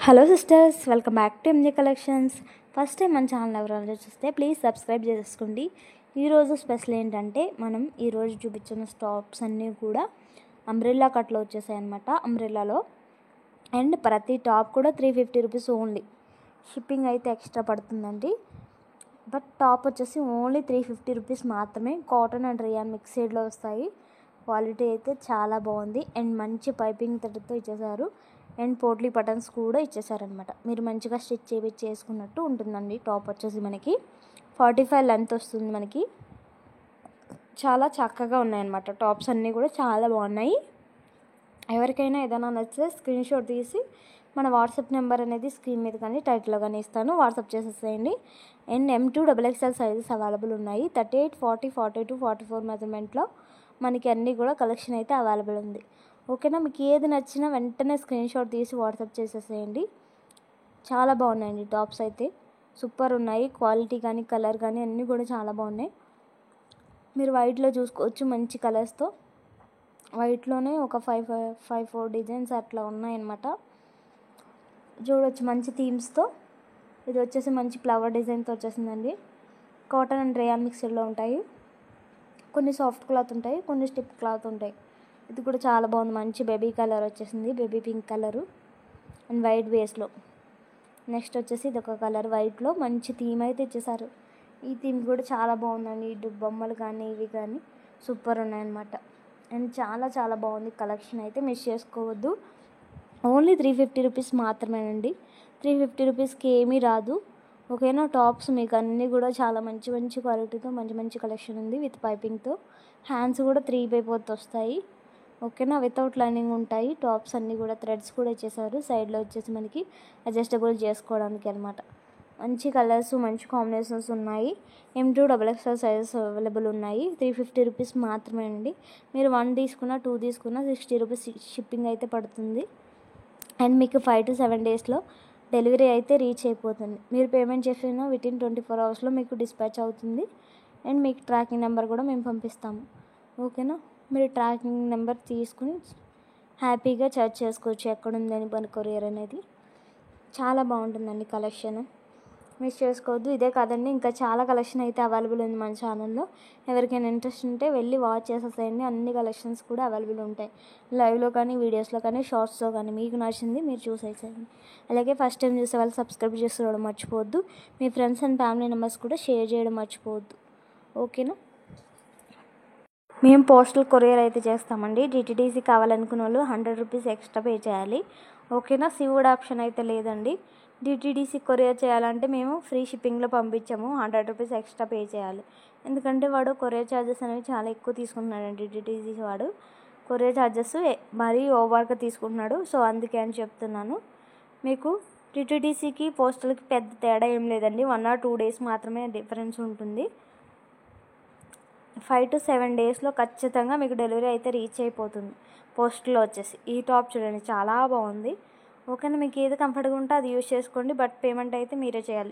Hello sisters, welcome back to M J collections. First time మన channel ఎవరైనా చూస్తే ప్లీజ్ సబ్స్క్రైబ్ చేసుకోండి. ఈరోజు స్పెషల్ ఏంటంటే మనం ఈరోజు చూపించిన టాప్స్ అన్నీ కూడా అంబ్రెల్లా కట్లో వచ్చేసాయి అన్నమాట. అంబ్రెల్లాలో అండ్ ప్రతి టాప్ కూడా 350 రూపీస్ ఓన్లీ. షిప్పింగ్ అయితే ఎక్స్ట్రా పడుతుందండి. బట్ టాప్ వచ్చేసి ఓన్లీ 350 రూపీస్ మాత్రమే. కాటన్ అండ్ రియాన్ మిక్స్డ్లో వస్తాయి. క్వాలిటీ అయితే చాలా బాగుంది అండ్ మంచి పైపింగ్ తోటితో ఇచ్చేసారు అండ్ పోట్లీ బటన్స్ కూడా ఇచ్చేసారనమాట. మీరు మంచిగా స్టిచ్ చేసుకున్నట్టు ఉంటుందండి. టాప్ వచ్చేసి మనకి 45 లెంత్ వస్తుంది. మనకి చాలా చక్కగా ఉన్నాయన్నమాట. టాప్స్ అన్నీ కూడా చాలా బాగున్నాయి. ఎవరికైనా ఏదైనా నచ్చితే స్క్రీన్ షాట్ తీసి మన వాట్సాప్ నెంబర్ అనేది స్క్రీన్ మీద కానీ టైటిల్లో కానీ ఇస్తాను, వాట్సాప్ చేసేసేయండి. అండ్ M2XXL సైజెస్ అవైలబుల్ ఉన్నాయి. 38, 40, 42, 44 మెజర్మెంట్లో మనకి అన్నీ కూడా కలెక్షన్ అయితే అవైలబుల్ ఉంది. ఓకేనా, మీకు ఏది నచ్చినా వెంటనే స్క్రీన్ షాట్ తీసి వాట్సాప్ చేసేసేయండి. చాలా బాగున్నాయండి టాప్స్ అయితే, సూపర్ ఉన్నాయి. క్వాలిటీ కానీ కలర్ కానీ అన్నీ కూడా చాలా బాగున్నాయి. మీరు వైట్లో చూసుకోవచ్చు, మంచి కలర్స్తో. వైట్లోనే ఒక 4 డిజైన్స్ అట్లా ఉన్నాయన్నమాట. చూడవచ్చు మంచి థీమ్స్తో. ఇది వచ్చేసి మంచి ఫ్లవర్ డిజైన్తో వచ్చేసిందండి. కాటన్ అండ్ రేయాన్ మిక్స్డ్లో ఉంటాయి. కొన్ని సాఫ్ట్ క్లాత్ ఉంటాయి, కొన్ని స్టిప్ క్లాత్ ఉంటాయి. ఇది కూడా చాలా బాగుంది. మంచి బేబీ కలర్ వచ్చేసింది, baby pink colour and white బేస్లో. నెక్స్ట్ వచ్చేసి ఇది ఒక కలర్ వైట్లో మంచి థీమ్ అయితే ఇచ్చేసారు. ఈ థీమ్ కూడా చాలా బాగుందండి. ఇటు బొమ్మలు కానీ ఇవి కానీ సూపర్ ఉన్నాయన్నమాట. అండ్ చాలా చాలా బాగుంది కలెక్షన్ అయితే, మిస్ చేసుకోవద్దు. ఓన్లీ 350 రూపీస్ మాత్రమేనండి. 350 రూపీస్కి ఏమీ రాదు. ఓకేనా, టాప్స్ మీకు అన్నీ కూడా చాలా మంచి మంచి క్వాలిటీతో మంచి మంచి కలెక్షన్ ఉంది. విత్ పైపింగ్తో హ్యాండ్స్ కూడా 3/4 వస్తాయి. ఓకేనా, వితౌట్ లైనింగ్ ఉంటాయి. టాప్స్ అన్నీ కూడా థ్రెడ్స్ కూడా ఇచ్చేసారు. సైడ్లో వచ్చేసి మనకి అడ్జస్టబుల్ చేసుకోవడానికి అనమాట. మంచి కలర్స్, మంచి కాంబినేషన్స్ ఉన్నాయి. M2XXL సైజెస్ అవైలబుల్ ఉన్నాయి. 350 రూపీస్ మాత్రమే అండి. మీరు 1 తీసుకున్నా 2 తీసుకున్నా 60 రూపీస్ షిప్పింగ్ అయితే పడుతుంది. అండ్ మీకు 5 to 7 డేస్లో డెలివరీ అయితే రీచ్ అయిపోతుంది. మీరు పేమెంట్ చేసిన వితిన్ 24 అవర్స్లో మీకు డిస్పాచ్ అవుతుంది. అండ్ మీకు ట్రాకింగ్ నెంబర్ కూడా మేము పంపిస్తాము. ఓకేనా, మీరు ట్రాకింగ్ నెంబర్ తీసుకుని హ్యాపీగా సెర్చ్ చేసుకోవచ్చు ఎక్కడుందని మన కొరియర్ అనేది. చాలా బాగుంటుందండి కలెక్షన్, మిస్ చేసుకోవద్దు. ఇదే కాదండి, ఇంకా చాలా కలెక్షన్ అయితే అవైలబుల్ ఉంది మన ఛానల్లో. ఎవరికైనా ఇంట్రెస్ట్ ఉంటే వెళ్ళి వాచ్ చేసేసేయండి. అన్ని కలెక్షన్స్ కూడా అవైలబుల్ ఉంటాయి. లైవ్లో కానీ, వీడియోస్లో కానీ, షార్ట్స్లో కానీ మీకు నచ్చింది మీరు చూసేసేయండి. అలాగే ఫస్ట్ టైం చూసే వాళ్ళు సబ్స్క్రైబ్ చేసుకోవడం మర్చిపోవద్దు. మీ ఫ్రెండ్స్ అండ్ ఫ్యామిలీ మెంబర్స్ కూడా షేర్ చేయడం మర్చిపోవద్దు. ఓకేనా, మేము పోస్టల్ కొరియర్ అయితే చేస్తామండి. DTDC కావాలనుకున్న వాళ్ళు 100 రూపీస్ ఎక్స్ట్రా పే చేయాలి. ఓకేనా, సివుడ్ ఆప్షన్ అయితే లేదండి. DTDC కొరియర్ చేయాలంటే మేము ఫ్రీ షిప్పింగ్లో పంపించాము. 100 రూపీస్ ఎక్స్ట్రా పే చేయాలి. ఎందుకంటే వాడు కొరియర్ ఛార్జెస్ అనేవి చాలా ఎక్కువ తీసుకుంటున్నాడు. DTDC వాడు కొరియర్ ఛార్జెస్ మరీ ఓవర్గా తీసుకుంటున్నాడు. సో అందుకే అని చెప్తున్నాను. మీకు DTDCకి పోస్టల్కి పెద్ద తేడా ఏం లేదండి. 1 or 2 డేస్ మాత్రమే డిఫరెన్స్ ఉంటుంది. 5 to 7 డేస్లో ఖచ్చితంగా మీకు డెలివరీ అయితే రీచ్ అయిపోతుంది పోస్ట్లో వచ్చేసి. ఈ టాప్ చూడండి చాలా బాగుంది. ఓకేనా, మీకు ఏది కంఫర్ట్గా ఉంటే అది యూజ్ చేసుకోండి. బట్ పేమెంట్ అయితే మీరే చేయాలి.